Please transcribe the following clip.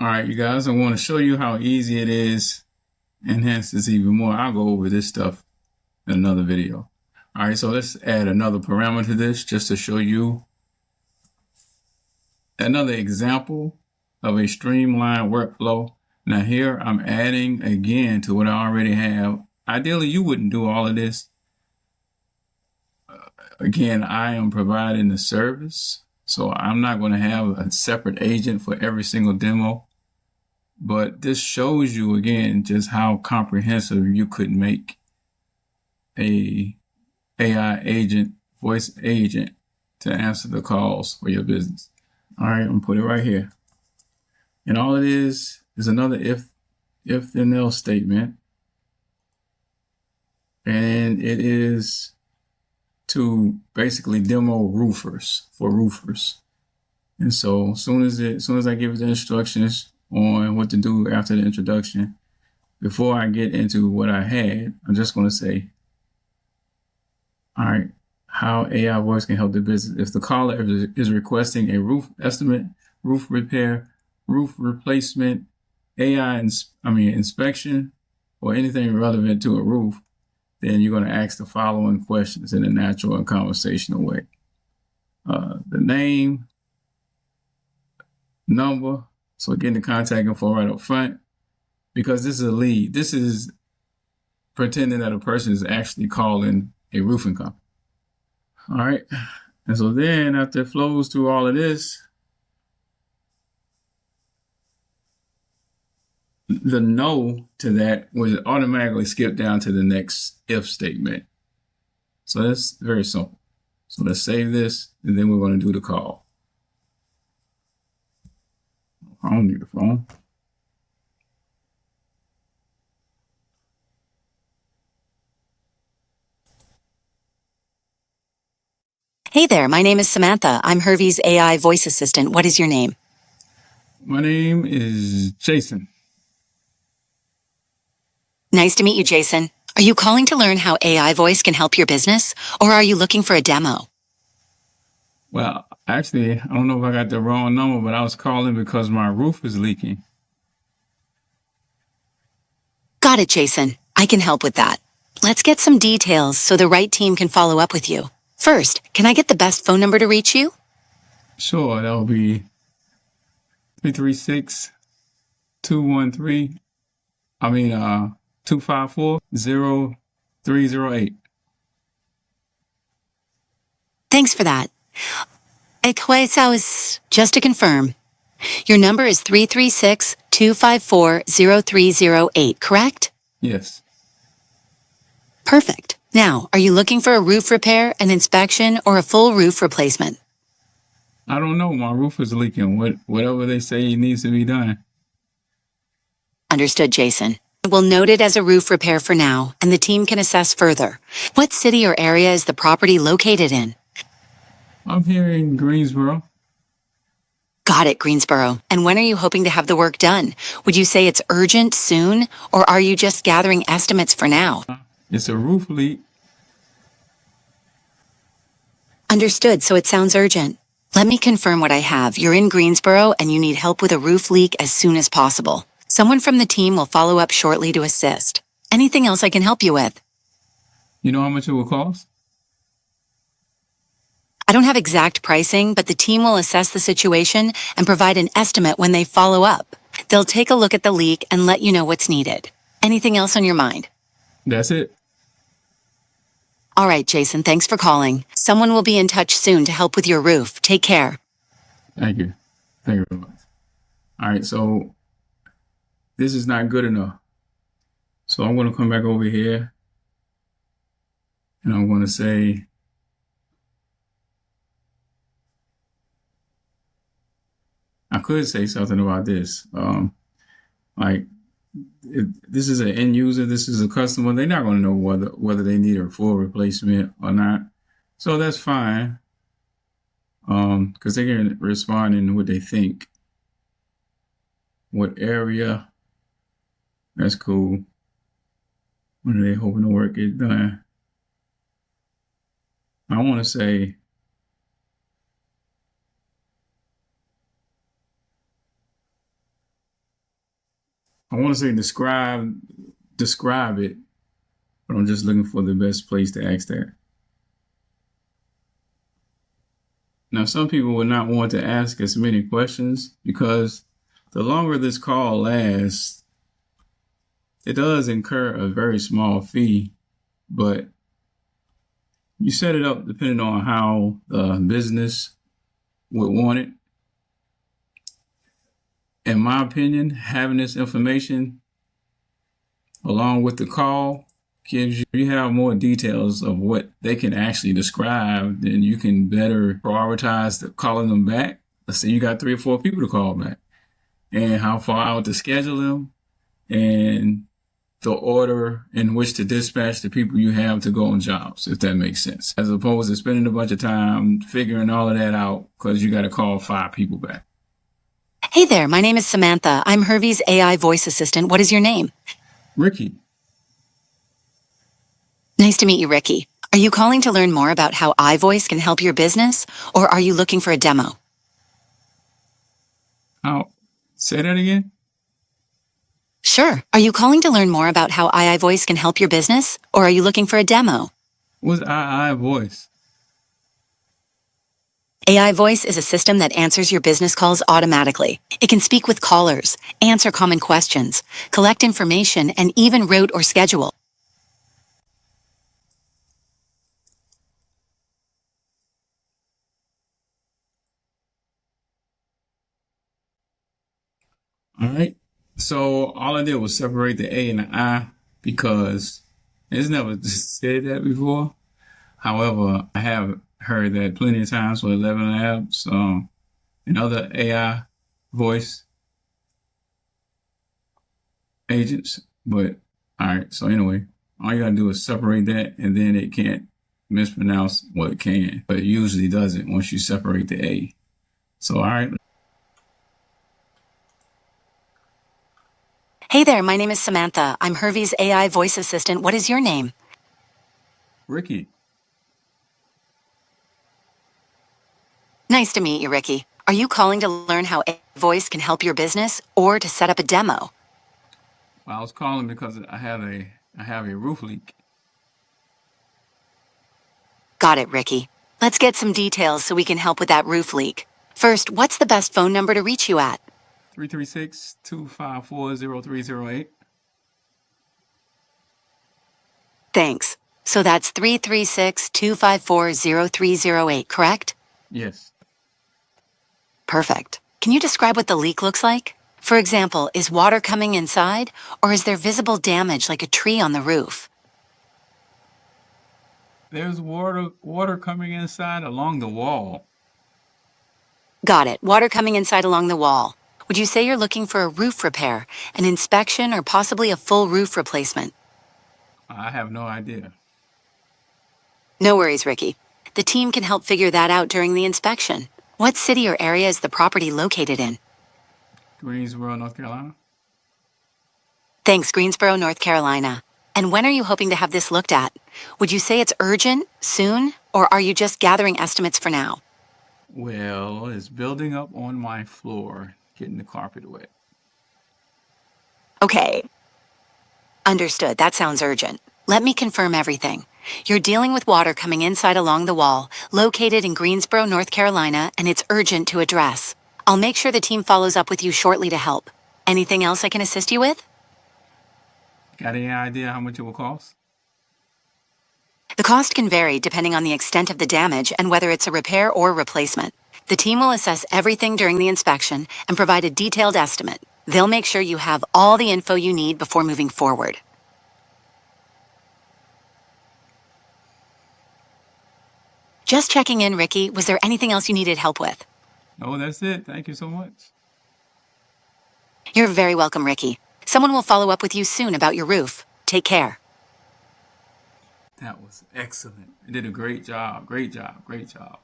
All right, you guys, I want to show you how easy it is. Enhance this even more. I'll go over this stuff in another video. All right, so let's add another parameter to this just to show you another example of a streamlined workflow. Now here I'm adding again to what I already have. Ideally, you wouldn't do all of this. Again, I am providing the service, so I'm not going to have a separate agent for every single demo. But this shows you again just how comprehensive you could make a AI agent, voice agent, to answer the calls for your business. All right, I'm gonna put it right here. And all it is another if then else statement. And it is to basically demo roofers for roofers. And so as soon as I give it the instructions on what to do after the introduction, before I get into what I had, I'm just going to say, all right, how AI voice can help the business. If the caller is requesting a roof estimate, roof repair, roof replacement, inspection, or anything relevant to a roof, then you're going to ask the following questions in a natural and conversational way. The name, number, so getting the contact info right up front, because this is a lead. This is pretending that a person is actually calling a roofing company. All right. And so then after it flows through all of this, the no to that would automatically skip down to the next if statement. So that's very simple. So let's save this, and then we're going to do the call. I don't need the phone. Hey there, my name is Samantha. I'm Hervey's AI voice assistant. What is your name? My name is Jason. Nice to meet you, Jason. Are you calling to learn how AI voice can help your business, or are you looking for a demo? Well, actually, I don't know if I got the wrong number, but I was calling because my roof is leaking. Got it, Jason. I can help with that. Let's get some details so the right team can follow up with you. First, can I get the best phone number to reach you? Sure, that'll be 336-213. 254-0308. Thanks for that. Just to confirm, your number is 336-254-0308, correct? Yes. Perfect. Now, are you looking for a roof repair, an inspection, or a full roof replacement? I don't know. My roof is leaking. Whatever they say needs to be done. Understood, Jason. We'll note it as a roof repair for now, and the team can assess further. What city or area is the property located in? I'm here in Greensboro. Got it, Greensboro. And when are you hoping to have the work done? Would you say it's urgent, soon, or are you just gathering estimates for now? It's a roof leak. Understood, so it sounds urgent. Let me confirm what I have. You're in Greensboro and you need help with a roof leak as soon as possible. Someone from the team will follow up shortly to assist. Anything else I can help you with? You know how much it will cost? I don't have exact pricing, but the team will assess the situation and provide an estimate when they follow up. They'll take a look at the leak and let you know what's needed. Anything else on your mind? That's it. All right, Jason, thanks for calling. Someone will be in touch soon to help with your roof. Take care. Thank you. Thank you very much. All right, so this is not good enough. So I'm going to come back over here and I'm going to say, I could say something about this. Like, if this is an end user, this is a customer, they're not going to know whether they need a full replacement or not. So that's fine. Because they can respond in what they think. What area? That's cool. When are they hoping the work get done? I want to say, I want to say describe it, but I'm just looking for the best place to ask that. Now, some people would not want to ask as many questions because the longer this call lasts, it does incur a very small fee, but you set it up depending on how the business would want it. In my opinion, having this information along with the call gives you have more details of what they can actually describe, then you can better prioritize calling them back. Let's say you got 3 or 4 people to call back, and how far out to schedule them, and the order in which to dispatch the people you have to go on jobs, if that makes sense, as opposed to spending a bunch of time figuring all of that out because you got to call 5 people back. Hey there, my name is Samantha. I'm Hervey's AI voice assistant. What is your name? Ricky. Nice to meet you, Ricky. Are you calling to learn more about how iVoice can help your business, or are you looking for a demo? Say that again? Sure. Are you calling to learn more about how iVoice can help your business, or are you looking for a demo? What's AI voice? AI Voice is a system that answers your business calls automatically. It can speak with callers, answer common questions, collect information, and even route or schedule. All right. So all I did was separate the A and the I because it's never said that before. However, I have heard that plenty of times with 11 Labs and other AI voice agents. But all right. So anyway, all you gotta do is separate that, and then it can't mispronounce. Well, it can, but it usually doesn't once you separate the A. So all right. Hey there, my name is Samantha. I'm Hervey's AI voice assistant. What is your name? Ricky. Nice to meet you, Ricky. Are you calling to learn how AI voice can help your business, or to set up a demo? Well, I was calling because I have a roof leak. Got it, Ricky. Let's get some details so we can help with that roof leak. First, what's the best phone number to reach you at? 336-254-0308. Thanks. So that's 336-254-0308, correct? Yes. Perfect. Can you describe what the leak looks like? For example, is water coming inside, or is there visible damage like a tree on the roof? There's water coming inside along the wall. Got it. Water coming inside along the wall. Would you say you're looking for a roof repair, an inspection, or possibly a full roof replacement? I have no idea. No worries, Ricky. The team can help figure that out during the inspection. What city or area is the property located in? Greensboro, North Carolina. Thanks, Greensboro, North Carolina. And when are you hoping to have this looked at? Would you say it's urgent, soon, or are you just gathering estimates for now? Well, it's building up on my floor, getting the carpet wet. Okay. Understood. That sounds urgent. Let me confirm everything. You're dealing with water coming inside along the wall, located in Greensboro, North Carolina, and it's urgent to address. I'll make sure the team follows up with you shortly to help. Anything else I can assist you with? Got any idea how much it will cost? The cost can vary depending on the extent of the damage and whether it's a repair or replacement. The team will assess everything during the inspection and provide a detailed estimate. They'll make sure you have all the info you need before moving forward. Just checking in, Ricky. Was there anything else you needed help with? No, that's it. Thank you so much. You're very welcome, Ricky. Someone will follow up with you soon about your roof. Take care. That was excellent. You did a great job. Great job. Great job.